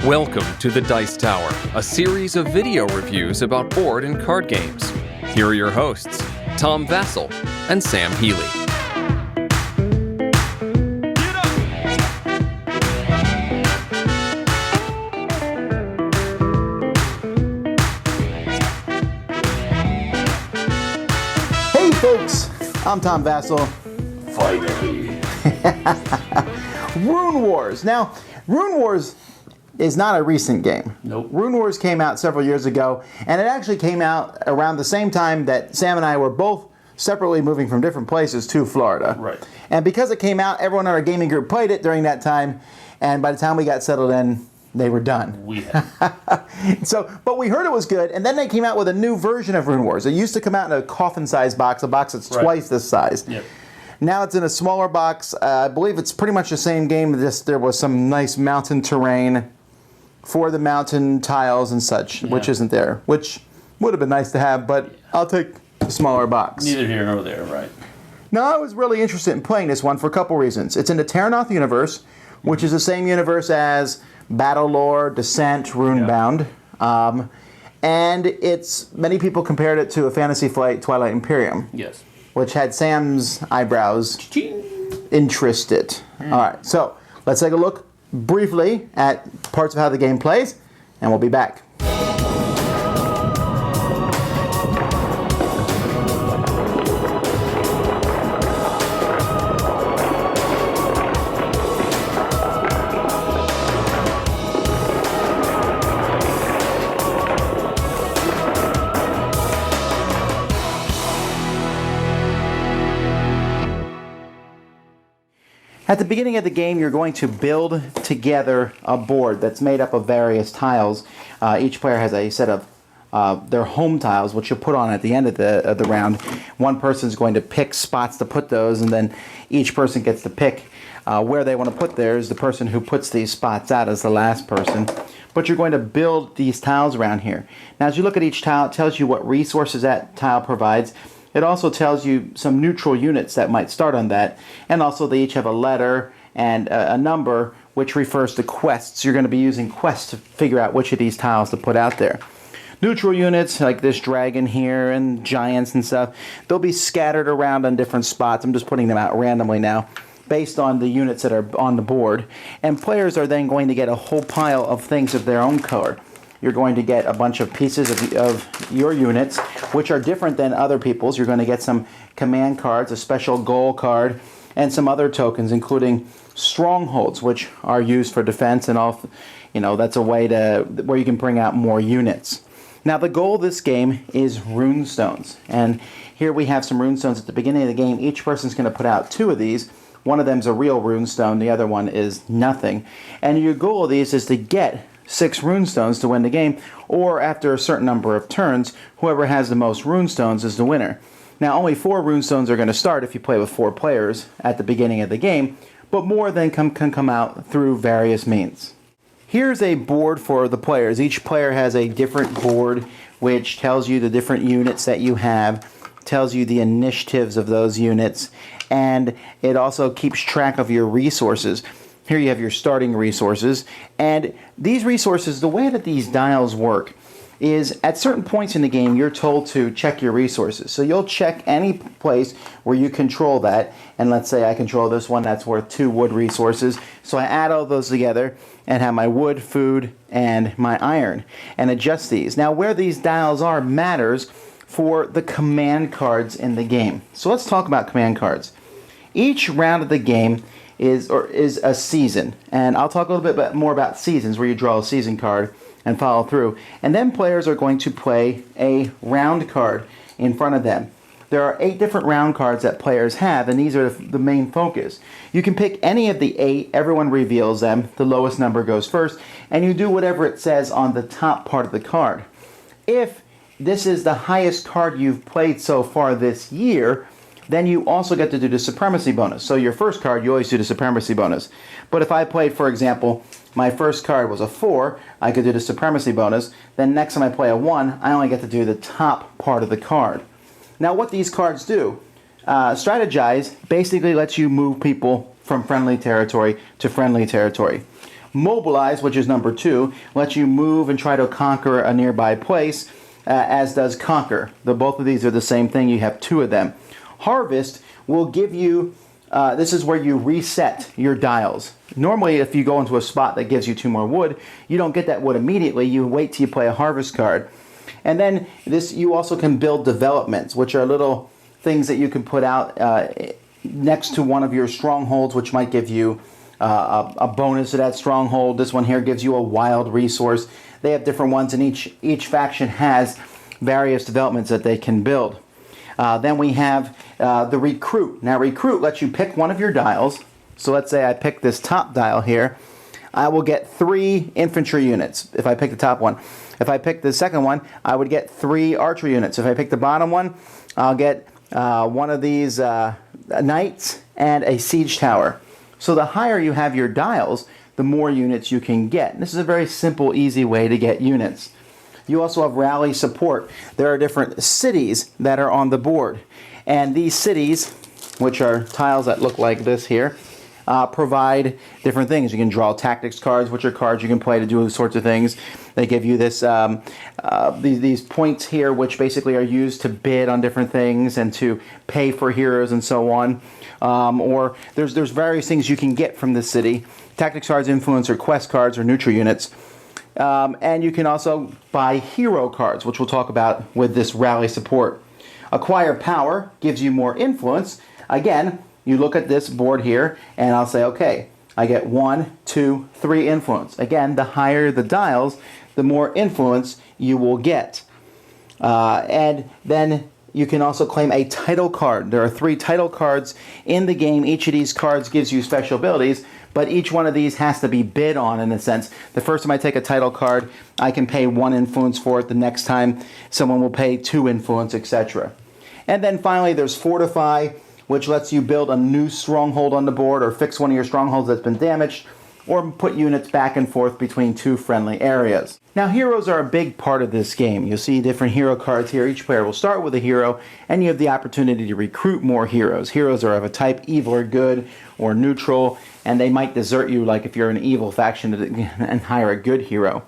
Welcome to the Dice Tower, a series of video reviews about board and card games. Here are your hosts, Tom Vasel and Sam Healy. Hey folks, I'm Tom Vasel. Finally. Rune Wars. Now, Rune Wars is not a recent game. Nope. Rune Wars came out several years ago, and it actually came out around the same time that Sam and I were both separately moving from different places to Florida. Right. And because it came out, everyone in our gaming group played it during that time, and by the time we got settled in, they were done. We have. But we heard it was good, and then they came out with a new version of Rune Wars. It used to come out in a coffin-sized box, a box that's twice this size. Yep. Now it's in a smaller box. I believe it's pretty much the same game, just there was some nice mountain terrain for the mountain tiles and such, which isn't there, which would have been nice to have, but I'll take the smaller box. Neither here nor there, right? Now, I was really interested in playing this one for a couple reasons. It's in the Terranoth universe, which is the same universe as Battlelore, Descent, Runebound. And many people compared it to a Fantasy Flight Twilight Imperium, Yes. which had Sam's eyebrows Ching. interested. All right, so let's take a look briefly at parts of how the game plays, and we'll be back. At the beginning of the game, you're going to build together a board that's made up of various tiles. Each player has a set of their home tiles, which you'll put on at the end of the round. One person's going to pick spots to put those, and then each person gets to pick where they want to put theirs. The person who puts these spots out is the last person. But you're going to build these tiles around here. Now, as you look at each tile, it tells you what resources that tile provides. It also tells you some neutral units that might start on that, and also they each have a letter and a number which refers to quests. You're going to be using quests to figure out which of these tiles to put out there. Neutral units like this dragon here and giants and stuff, they'll be scattered around on different spots. I'm just putting them out randomly now based on the units that are on the board, and players are then going to get a whole pile of things of their own color. You're going to get a bunch of pieces of your units, which are different than other people's. You're going to get some command cards, a special goal card, and some other tokens, including strongholds, which are used for defense, and all. That's a way where you can bring out more units. Now, the goal of this game is runestones, and here we have some runestones at the beginning of the game. Each person's going to put out 2 of these. One of them's a real runestone, the other one is nothing. And your goal of these is to get 6 runestones to win the game, or after a certain number of turns, whoever has the most runestones is the winner. Now, only 4 runestones are going to start if you play with 4 players at the beginning of the game, but more then can come out through various means. Here's a board for the players. Each player has a different board which tells you the different units that you have, tells you the initiatives of those units, and it also keeps track of your resources. Here you have your starting resources, and these resources, the way that these dials work is at certain points in the game you're told to check your resources. So you'll check any place where you control that, and let's say I control this one that's worth 2 wood resources. So I add all those together and have my wood, food, and my iron, and adjust these. Now, where these dials are matters for the command cards in the game. So let's talk about command cards. Each round of the game is a season, and I'll talk a little bit more about seasons, where you draw a season card and follow through, and then players are going to play a round card in front of them. There are 8 different round cards that players have, and these are the main focus. You can pick any of the 8, everyone reveals them, the lowest number goes first, and you do whatever it says on the top part of the card. If this is the highest card you've played so far this year, then you also get to do the supremacy bonus. So your first card, you always do the supremacy bonus. But if I played, for example, my first card was a 4, I could do the supremacy bonus. Then next time I play a 1, I only get to do the top part of the card. Now, what these cards do, Strategize basically lets you move people from friendly territory to friendly territory. Mobilize, which is number 2, lets you move and try to conquer a nearby place, as does Conquer. Both of these are the same thing. You have 2 of them. Harvest will give you, this is where you reset your dials. Normally, if you go into a spot that gives you 2 more wood, you don't get that wood immediately. You wait till you play a harvest card. And then you also can build developments, which are little things that you can put out next to one of your strongholds, which might give you a bonus to that stronghold. This one here gives you a wild resource. They have different ones, and each faction has various developments that they can build. Then we have the Recruit. Now, Recruit lets you pick one of your dials. So let's say I pick this top dial here. I will get 3 infantry units if I pick the top one. If I pick the second one, I would get 3 archery units. If I pick the bottom one, I'll get one of these knights and a siege tower. So the higher you have your dials, the more units you can get. And this is a very simple, easy way to get units. You also have rally support. There are different cities that are on the board. And these cities, which are tiles that look like this here, provide different things. You can draw tactics cards, which are cards you can play to do all sorts of things. They give you this these points here, which basically are used to bid on different things and to pay for heroes and so on. Or there's various things you can get from the city. Tactics cards, influence, or quest cards, or neutral units. And you can also buy hero cards, which we'll talk about with this rally support. Acquire power gives you more influence. Again, you look at this board here, and I'll say, okay, I get 1, 2, 3 influence. Again, the higher the dials, the more influence you will get. And then you can also claim a title card. There are 3 title cards in the game. Each of these cards gives you special abilities, but each one of these has to be bid on in a sense. The first time I take a title card, I can pay 1 influence for it. The next time, someone will pay 2 influence, etc. And then finally, there's Fortify, which lets you build a new stronghold on the board or fix one of your strongholds that's been damaged, or put units back and forth between 2 friendly areas. Now, heroes are a big part of this game. You'll see different hero cards here. Each player will start with a hero, and you have the opportunity to recruit more heroes. Heroes are of a type evil or good or neutral, and they might desert you, like if you're an evil faction, and hire a good hero.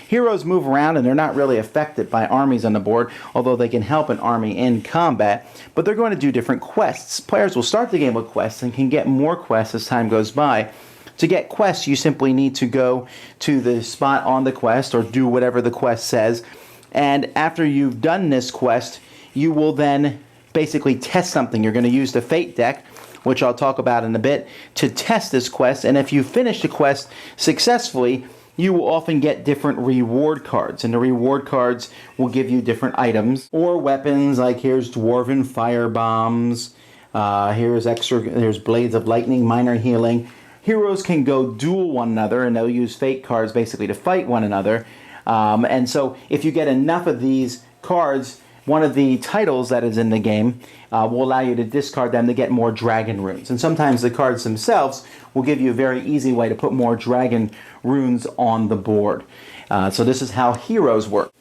Heroes move around and they're not really affected by armies on the board, although they can help an army in combat, but they're going to do different quests. Players will start the game with quests and can get more quests as time goes by. To get quests, you simply need to go to the spot on the quest or do whatever the quest says, and after you've done this quest, you will then basically test something. You're going to use the Fate deck, which I'll talk about in a bit, to test this quest, and if you finish the quest successfully, you will often get different reward cards, and the reward cards will give you different items or weapons. Like here's Dwarven Fire Bombs, here's Blades of Lightning, Minor Healing. Heroes can go duel one another, and they'll use fate cards basically to fight one another. And so if you get enough of these cards, one of the titles that is in the game will allow you to discard them to get more dragon runes. And sometimes the cards themselves will give you a very easy way to put more dragon runes on the board. So this is how heroes work.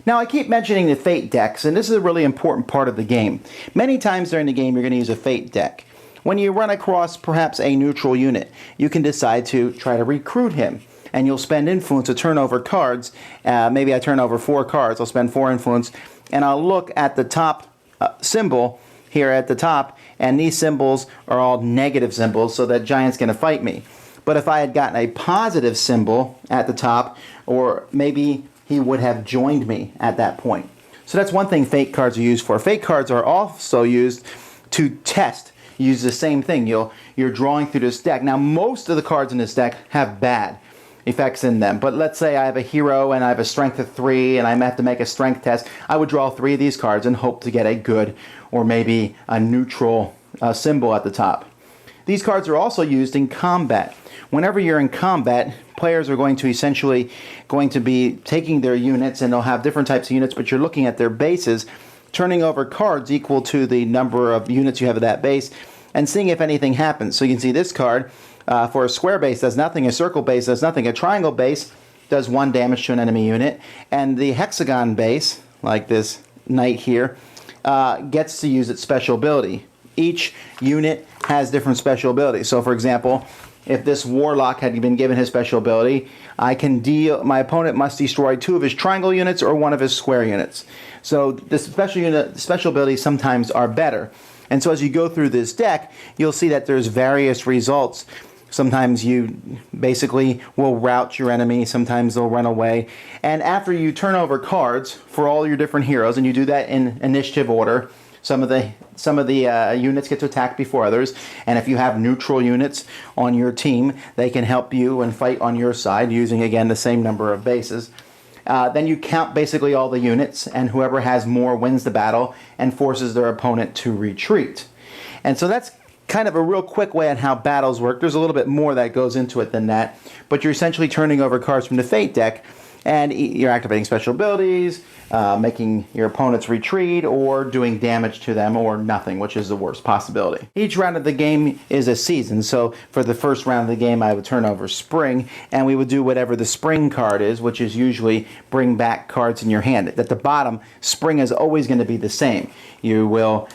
Now, I keep mentioning the Fate decks, and this is a really important part of the game. Many times during the game, you're going to use a Fate deck. When you run across perhaps a neutral unit, you can decide to try to recruit him. And you'll spend influence to turn over cards. Maybe I turn over 4 cards. I'll spend 4 influence. And I'll look at the top symbol here at the top. And these symbols are all negative symbols, so that giant's going to fight me. But if I had gotten a positive symbol at the top, or maybe he would have joined me at that point. So that's one thing Fate cards are used for. Fate cards are also used to test. You use the same thing. You're drawing through this deck. Now, most of the cards in this deck have bad effects in them. But let's say I have a hero and I have a strength of 3 and I have to make a strength test. I would draw 3 of these cards and hope to get a good or maybe a neutral symbol at the top. These cards are also used in combat. Whenever you're in combat, players are going to be taking their units, and they'll have different types of units, but you're looking at their bases, turning over cards equal to the number of units you have at that base, and seeing if anything happens. So you can see this card for a square base does nothing, a circle base does nothing, a triangle base does 1 damage to an enemy unit, and the hexagon base, like this knight here, gets to use its special ability. Each unit has different special abilities. So for example, if this warlock had been given his special ability, my opponent must destroy 2 of his triangle units or 1 of his square units. So the special abilities sometimes are better. And so as you go through this deck, you'll see that there's various results. Sometimes you basically will rout your enemy, sometimes they'll run away. And after you turn over cards for all your different heroes, and you do that in initiative order, some of the units get to attack before others, and if you have neutral units on your team, they can help you and fight on your side using, again, the same number of bases. Then you count basically all the units, and whoever has more wins the battle and forces their opponent to retreat. And so that's kind of a real quick way on how battles work. There's a little bit more that goes into it than that, but you're essentially turning over cards from the Fate deck, and you're activating special abilities, making your opponents retreat, or doing damage to them, or nothing, which is the worst possibility. Each round of the game is a season, so for the first round of the game I would turn over Spring, and we would do whatever the Spring card is, which is usually bring back cards in your hand. At the bottom, Spring is always going to be the same. You will...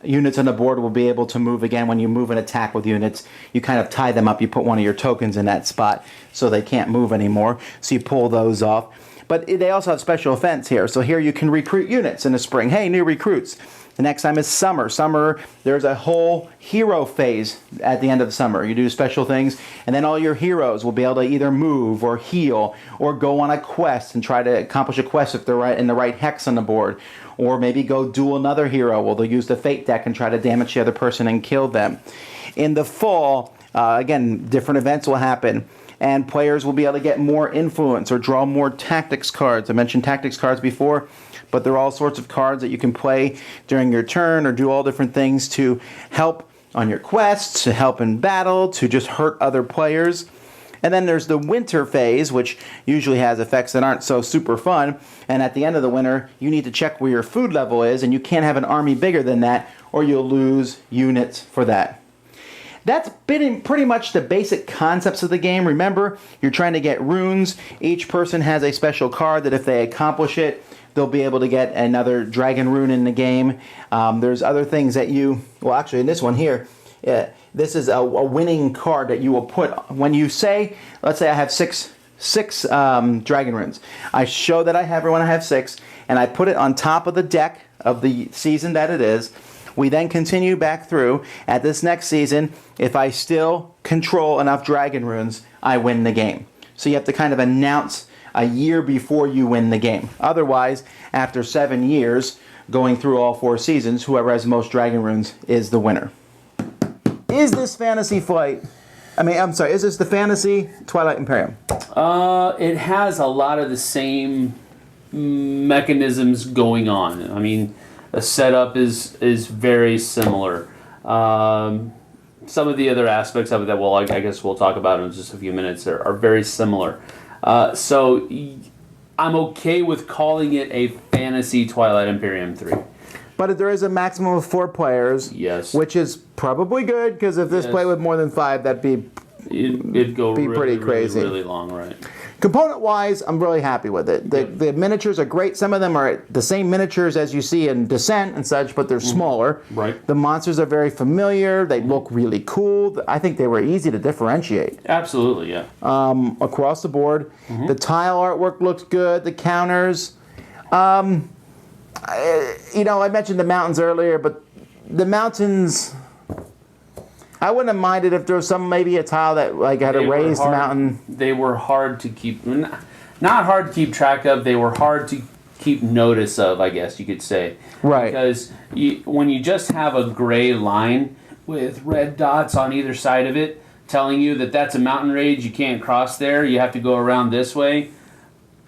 units on the board will be able to move again. When you move an attack with units, you kind of tie them up. You put one of your tokens in that spot so they can't move anymore. So you pull those off. But they also have special events here. So here you can recruit units in the spring. Hey, new recruits. The next time is summer. Summer, there's a whole hero phase at the end of the summer. You do special things, and then all your heroes will be able to either move or heal or go on a quest and try to accomplish a quest if they're in the right hex on the board. Or maybe go duel another hero. Well, they'll use the Fate deck and try to damage the other person and kill them. In the fall, again, different events will happen, and players will be able to get more influence or draw more tactics cards. I mentioned tactics cards before, but there are all sorts of cards that you can play during your turn or do all different things to help on your quests, to help in battle, to just hurt other players. And then there's the winter phase, which usually has effects that aren't so super fun. And at the end of the winter, you need to check where your food level is, and you can't have an army bigger than that, or you'll lose units for that. That's been pretty much the basic concepts of the game. Remember, you're trying to get runes. Each person has a special card that if they accomplish it, they'll be able to get another dragon rune in the game. There's other things that well, actually, in this one here, this is a winning card that you will put when you say, let's say I have six dragon runes. I show that I have everyone. I have 6, and I put it on top of the deck of the season that it is. We then continue back through. At this next season, if I still control enough dragon runes, I win the game. So you have to kind of announce a year before you win the game. Otherwise, after 7 years, going through all 4 seasons, whoever has the most dragon runes is the winner. Is this Fantasy Flight? Is this the Fantasy Twilight Imperium? It has a lot of the same mechanisms going on. I mean, the setup is very similar. Some of the other aspects of it that I guess we'll talk about in just a few minutes are very similar. So I'm okay with calling it a Fantasy Twilight Imperium 3. But there is a maximum of 4 players. Yes. Which is probably good, because if this played with more than 5, that'd be it'd go really, pretty crazy. really long, right? Component-wise, I'm really happy with it. The miniatures are great. Some of them are the same miniatures as you see in Descent and such, but they're smaller. Right. The monsters are very familiar. They look really cool. I think they were easy to differentiate. Absolutely, yeah. Across the board. The tile artwork looks good. The counters. I mentioned the mountains earlier, but the mountains, I wouldn't have minded if there was maybe a tile that had a raised mountain. They were hard to keep, not hard to keep track of. They were hard to keep notice of, I guess you could say. Right. Because when you just have a gray line with red dots on either side of it, telling you that that's a mountain range, you can't cross there, you have to go around this way.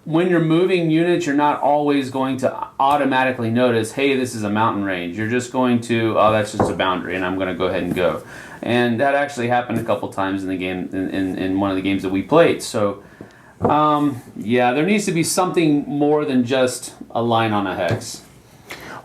When you're moving units, you're not always going to automatically notice, hey, this is a mountain range. You're just going to, oh, that's just a boundary, and I'm going to go ahead and go. And that actually happened a couple times in the game, in one of the games that we played. So, there needs to be something more than just a line on a hex.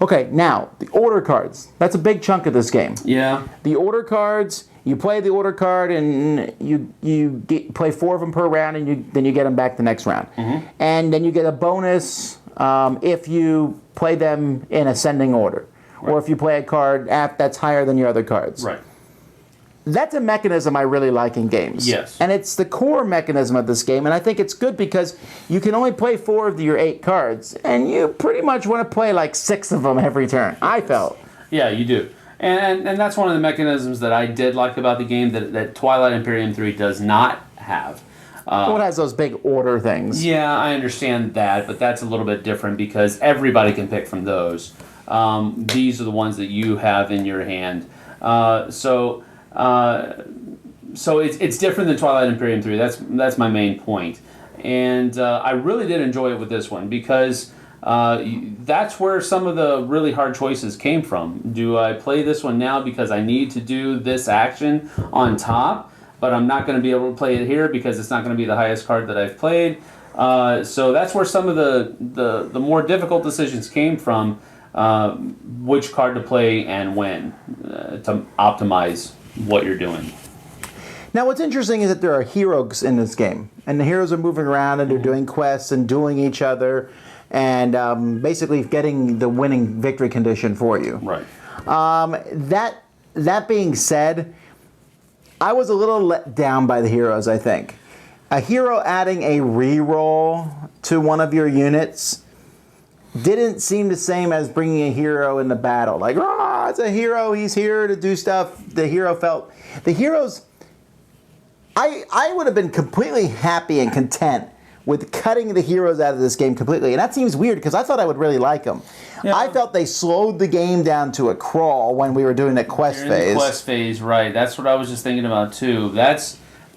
Okay, now, the order cards. That's a big chunk of this game. Yeah. The order cards, you play the order card, and you play 4 of them per round, and then you get them back the next round. Mm-hmm. And then you get a bonus if you play them in ascending order. Right. Or if you play a card that's higher than your other cards. Right. that's a mechanism I really like in games. Yes. And it's the core mechanism of this game, and I think it's good because you can only play 4 of your 8 cards, and you pretty much want to play like 6 of them every turn, I felt. Yeah, you do. And that's one of the mechanisms that I did like about the game that Twilight Imperium 3 does not have. Well, it has those big order things. Yeah, I understand that, but that's a little bit different because everybody can pick from those. These are the ones that you have in your hand. So it's different than Twilight Imperium 3. That's my main point. And I really did enjoy it with this one because that's where some of the really hard choices came from. Do I play this one now because I need to do this action on top, but I'm not going to be able to play it here because it's not going to be the highest card that I've played? So that's where some of the more difficult decisions came from, which card to play and when, to optimize what you're doing. Now, what's interesting is that there are heroes in this game, and the heroes are moving around and they're doing quests and dueling each other, and basically getting the winning victory condition for you. Right. That being said, I was a little let down by the heroes, I think. A hero adding a reroll to one of your units didn't seem the same as bringing a hero in the battle. Like, it's a hero, he's here to do stuff. The heroes, I would have been completely happy and content with cutting the heroes out of this game completely. And that seems weird because I thought I would really like them. Yeah. I felt they slowed the game down to a crawl when we were doing the quest phase. The quest phase, right. That's what I was just thinking about too.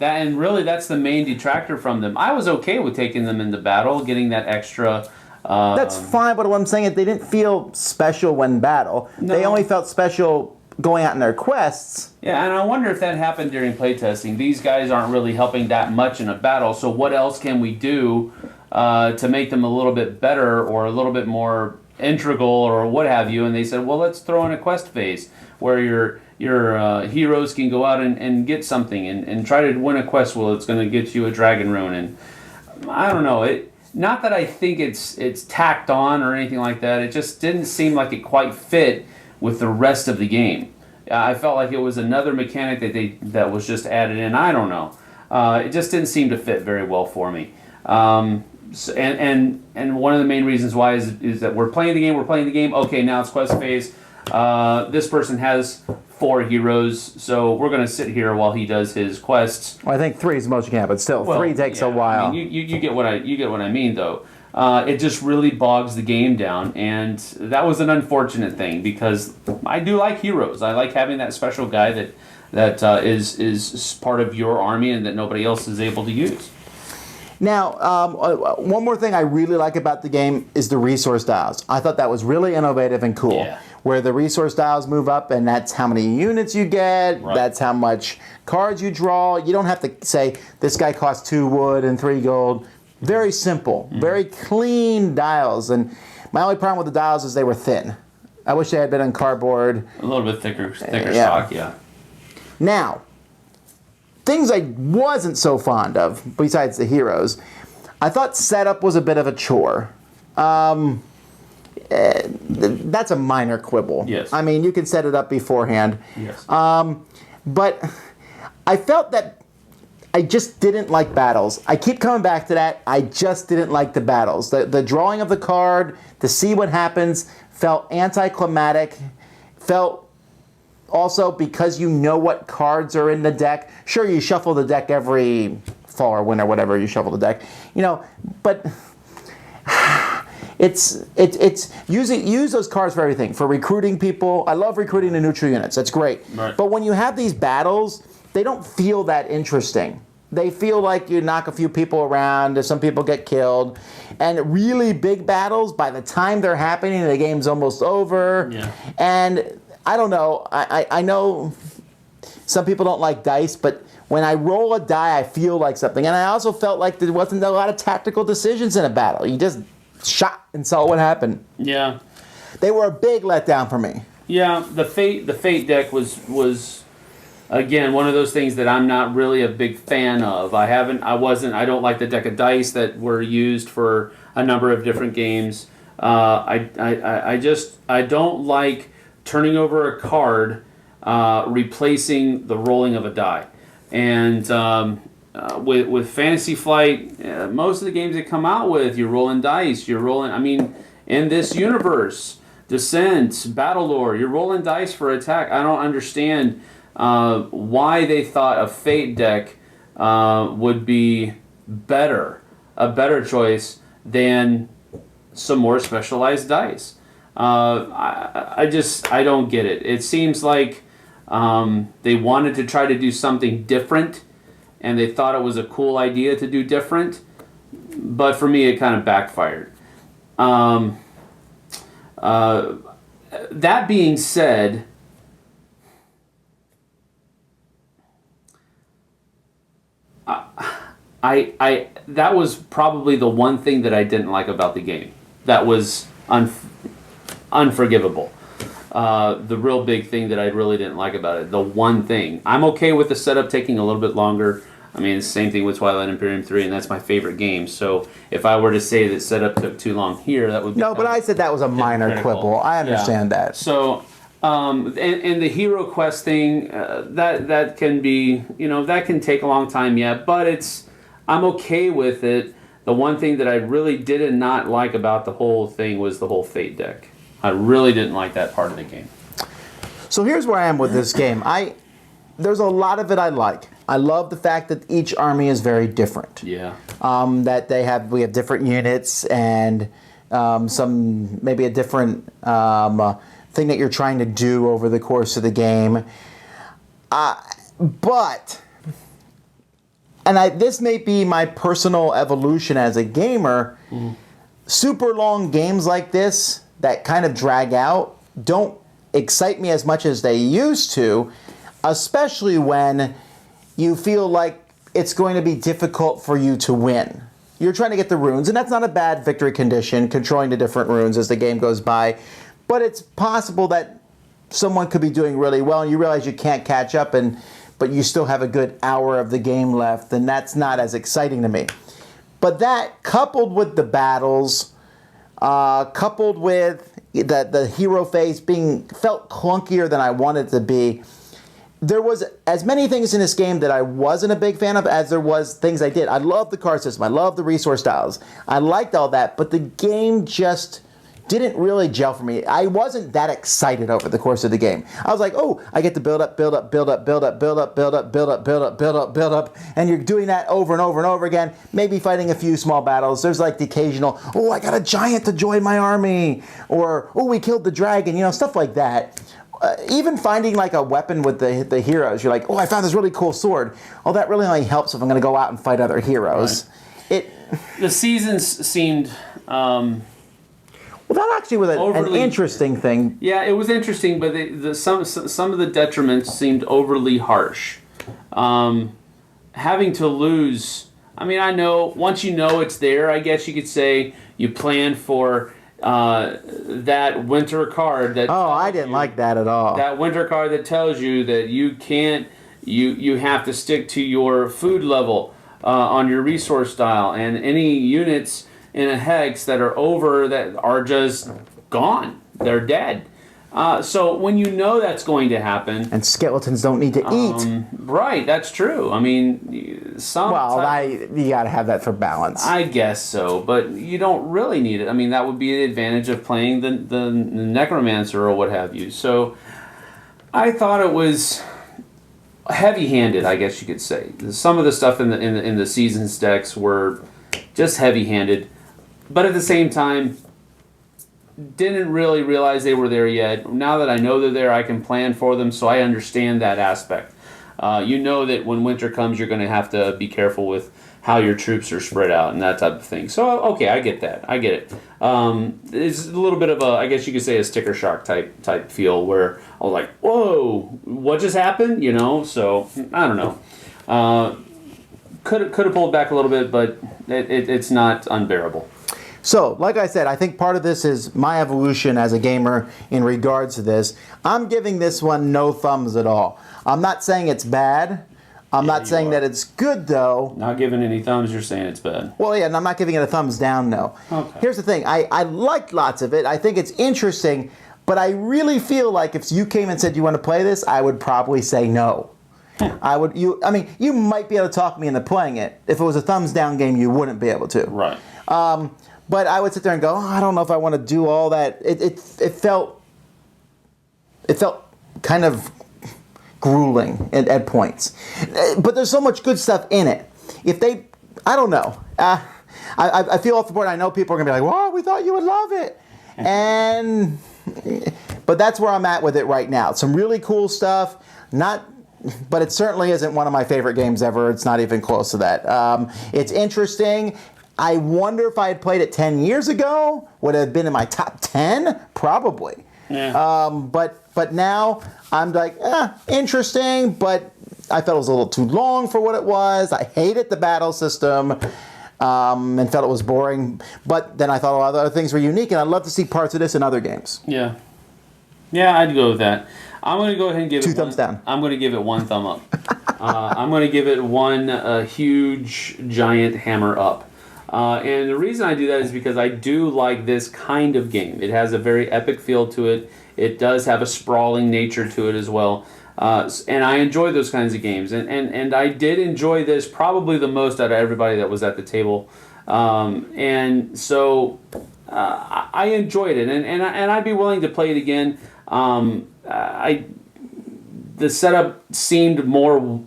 And really that's the main detractor from them. I was okay with taking them into battle, getting that extra... That's fine, but what I'm saying is they didn't feel special when battle. No. They only felt special going out in their quests. Yeah, and I wonder if that happened during playtesting. These guys aren't really helping that much in a battle, so what else can we do to make them a little bit better or a little bit more integral or what have you? And they said, well, let's throw in a quest phase where your heroes can go out and get something and try to win a quest. Well, it's going to get you a dragon rune. And I don't know, not that I think it's tacked on or anything like that. It just didn't seem like it quite fit with the rest of the game. I felt like it was another mechanic that was just added in. I don't know. It just didn't seem to fit very well for me. And one of the main reasons why is that we're playing the game. Okay, now it's quest phase. This person has 4 heroes, so we're going to sit here while he does his quests. Well, I think 3 is the most you can have, but still, 3 takes a while. I mean, you get what I mean, though. It just really bogs the game down, and that was an unfortunate thing because I do like heroes. I like having that special guy that is part of your army and that nobody else is able to use. Now, one more thing I really like about the game is the resource dials. I thought that was really innovative and cool. Yeah. Where the resource dials move up, and that's how many units you get, right. That's how much cards you draw. You don't have to say, this guy costs 2 wood and 3 gold. Very simple, very clean dials. And my only problem with the dials is they were thin. I wish they had been on cardboard. A little bit thicker stock, yeah. Now, things I wasn't so fond of, besides the heroes, I thought setup was a bit of a chore. That's a minor quibble. Yes. I mean, you can set it up beforehand. Yes. But I felt that I just didn't like battles. I keep coming back to that. I just didn't like the battles. The drawing of the card, to see what happens, felt anticlimactic. Felt also because you know what cards are in the deck. Sure, you shuffle the deck every fall or winter, whatever you shuffle the deck. But it's use those cards for everything. For recruiting people, I love recruiting the neutral units. That's great. Right. But when you have these battles, they don't feel that interesting. They feel like you knock a few people around, some people get killed. And really big battles, by the time they're happening, the game's almost over. Yeah. And I don't know, I know some people don't like dice, but when I roll a die, I feel like something. And I also felt like there wasn't a lot of tactical decisions in a battle. You just shot and saw what happened. Yeah. They were a big letdown for me. Yeah, the Fate deck was again one of those things that I'm not really a big fan of. I don't like the deck of dice that were used for a number of different games. I don't like turning over a card replacing the rolling of a die. And with Fantasy Flight, most of the games they come out with, you're rolling dice. You're rolling. I mean, in this universe, Descent, Battlelore, you're rolling dice for attack. I don't understand why they thought a Fate deck would be a better choice than some more specialized dice. I don't get it. It seems like they wanted to try to do something different, and they thought it was a cool idea to do different, but for me it kind of backfired. That being said, I that was probably the one thing that I didn't like about the game. That was unforgivable. The real big thing that I really didn't like about it. The one thing. I'm okay with the setup taking a little bit longer. I mean, it's the same thing with Twilight Imperium 3, and that's my favorite game. So if I were to say that setup took too long here, that would be... No, but I said that was a minor critical. quibble. I understand that. So, and the Hero Quest thing, that can be, that can take a long time yet, but I'm okay with it. The one thing that I really did not like about the whole thing was the whole Fate deck. I really didn't like that part of the game. So here's where I am with this game. There's a lot of it I like. I love the fact that each army is very different. Yeah. That we have different units and maybe a different thing that you're trying to do over the course of the game. This may be my personal evolution as a gamer. Super long games like this that kind of drag out don't excite me as much as they used to, especially when you feel like it's going to be difficult for you to win. You're trying to get the runes, and that's not a bad victory condition, controlling the different runes as the game goes by, but it's possible that someone could be doing really well and you realize you can't catch up, but you still have a good hour of the game left, and that's not as exciting to me. But that, coupled with the battles, coupled with the hero phase felt clunkier than I wanted it to be, there was as many things in this game that I wasn't a big fan of as there was things I did. I love the card system. I love the resource tiles. I liked all that, but the game just didn't really gel for me. I wasn't that excited over the course of the game. I was like, oh, I get to build up, build up, build up, build up, build up, build up, build up, build up, build up, build up, and you're doing that over and over and over again, maybe fighting a few small battles. There's like the occasional, oh, I got a giant to join my army, or, oh, we killed the dragon, stuff like that. Even finding like a weapon with the heroes, you're like, oh, I found this really cool sword. Oh, that really only helps if I'm going to go out and fight other heroes. Right. The seasons seemed... well, that actually was an interesting thing. Yeah, it was interesting, but some of the detriments seemed overly harsh. Having to lose... I mean, I know, once you know it's there, I guess you could say you plan for... that winter card that I didn't like that at all. That winter card that tells you that you can't, you have to stick to your food level on your resource tile, and any units in a hex that are over that are just gone. They're dead. So when you know that's going to happen, and skeletons don't need to eat. Right, that's true. I mean, you got to have that for balance. I guess so, but you don't really need it. I mean, that would be the advantage of playing the necromancer or what have you. So I thought it was heavy-handed, I guess you could say. Some of the stuff in the seasons decks were just heavy-handed, but at the same time, didn't really realize they were there yet. Now that I know they're there, I can plan for them, so I understand that aspect. You know that when winter comes, you're going to have to be careful with how your troops are spread out and that type of thing. So, okay, I get that. I get it. It's a little bit of a, I guess you could say, a sticker shock type feel where I was like, whoa, what just happened? So, I don't know. Could have pulled back a little bit, but it's not unbearable. So, like I said, I think part of this is my evolution as a gamer in regards to this. I'm giving this one no thumbs at all. I'm not saying it's bad. I'm not saying that it's good, though. Not giving any thumbs, you're saying it's bad. Well, yeah, and I'm not giving it a thumbs down, no. Okay. Here's the thing. I liked lots of it. I think it's interesting. But I really feel like if you came and said you want to play this, I would probably say no. You might be able to talk me into playing it. If it was a thumbs down game, you wouldn't be able to. Right. But I would sit there and go, I don't know if I want to do all that. It felt kind of grueling at points. But there's so much good stuff in it. I don't know. I feel off the board. I know people are going to be like, "Well, we thought you would love it," but that's where I'm at with it right now. Some really cool stuff. But it certainly isn't one of my favorite games ever. It's not even close to that. It's interesting. I wonder if I had played it 10 years ago, would it have been in my top 10? Probably. Yeah. But now I'm like, interesting, but I felt it was a little too long for what it was. I hated the battle system and felt it was boring. But then I thought a lot of other things were unique, and I'd love to see parts of this in other games. Yeah. Yeah, I'd go with that. I'm going to go ahead and give it 2 thumbs down. I'm going to give it 1 thumb up. I'm going to give it 1 huge, giant hammer up. And the reason I do that is because I do like this kind of game. It has a very epic feel to it. It does have a sprawling nature to it as well. And I enjoy those kinds of games. And I did enjoy this probably the most out of everybody that was at the table. And so I enjoyed it. And I'd be willing to play it again. The setup seemed more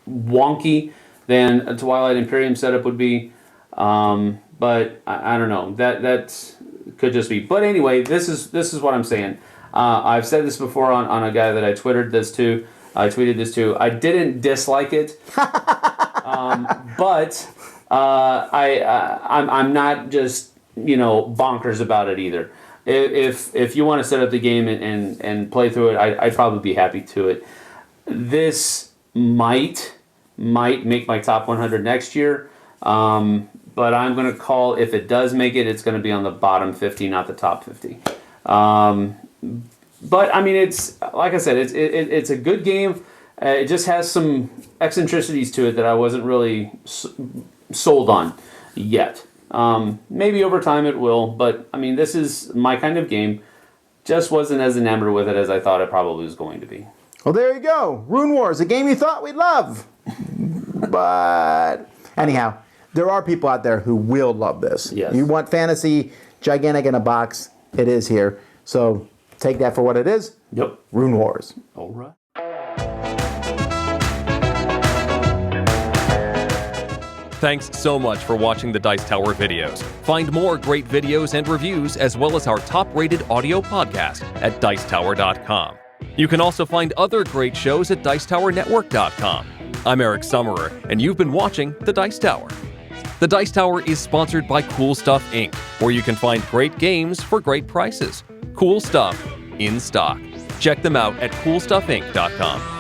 wonky than a Twilight Imperium setup would be. But I don't know. That could just be. But anyway, this is what I'm saying. I've said this before on a guy that I tweeted this to. I didn't dislike it, but I'm not just bonkers about it either. If you want to set up the game and play through it, I'd probably be happy to it. This might make my top 100 next year. But I'm going to call, if it does make it, it's going to be on the bottom 50, not the top 50. But I mean, it's like I said, it's a good game. It just has some eccentricities to it that I wasn't really sold on yet. Maybe over time it will, but I mean, this is my kind of game. Just wasn't as enamored with it as I thought it probably was going to be. Well, there you go. Rune Wars, a game you thought we'd love. But anyhow, there are people out there who will love this. Yes. You want fantasy, gigantic in a box, it is here. So take that for what it is. Yep. Rune Wars. All right. Thanks so much for watching the Dice Tower videos. Find more great videos and reviews, as well as our top-rated audio podcast at Dicetower.com. You can also find other great shows at Dicetowernetwork.com. I'm Eric Summerer, and you've been watching The Dice Tower. The Dice Tower is sponsored by Cool Stuff Inc., where you can find great games for great prices. Cool stuff in stock. Check them out at CoolStuffInc.com.